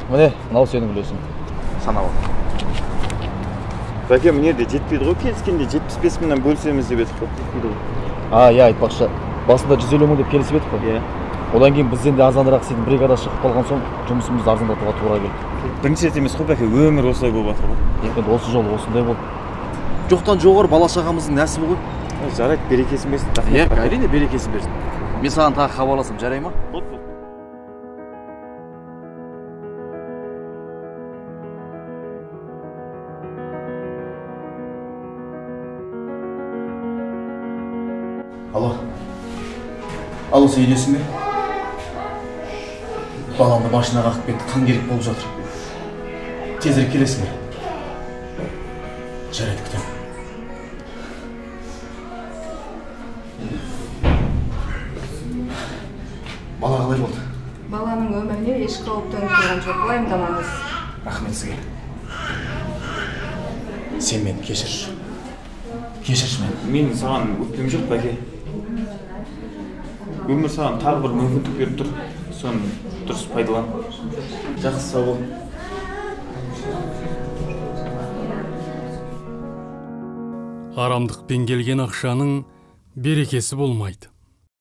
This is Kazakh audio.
Міне, мынау сенің үлесің. Санап ал. Бәке, міне де жетпейді ғой, келіскенде 75 мыңнан бөлісеміз деп едік қой. Жетпейді ғой. Иә, айтпақшы. Басында 150 мың деп келісіп едік қой. Иә. Одан кейін бізден де арзанырақ істейтін бригада шығып қалған соң, жұмысымызды арзандатуға тура келді. Бірінші рет емес қой, бәке, өмір осылай болып жатыр ғой. Енді осы жолы осындай болды. Жоқтан жоғары бала шағамыздың нәсібі ғой. Жарайды, берекесін берсін. Иә, әрине берекесін берсін. Мен саған тағы хабарласам, жарай ма? Алло, сен үйдесің бе? Баламды машинаға қағып кетті, қан керек болып жатыр. Тезірек келесің бе? Жарайды, күтемін. Бала қалай болды? Баланың өміріне еш қауіп төніп тұрған жоқ, уайымдамаңыз. Рахмет сізге. Сен мені кешірші. Кешірші мені. Мен саған өкпем жоқ, бәке. Өмір саған тағы бір мүмкіндік беріп тұр. Соны дұрыс пайдалан. Жақсы, сау бол. Арамдықпен келген ақшаның берекесі болмайды.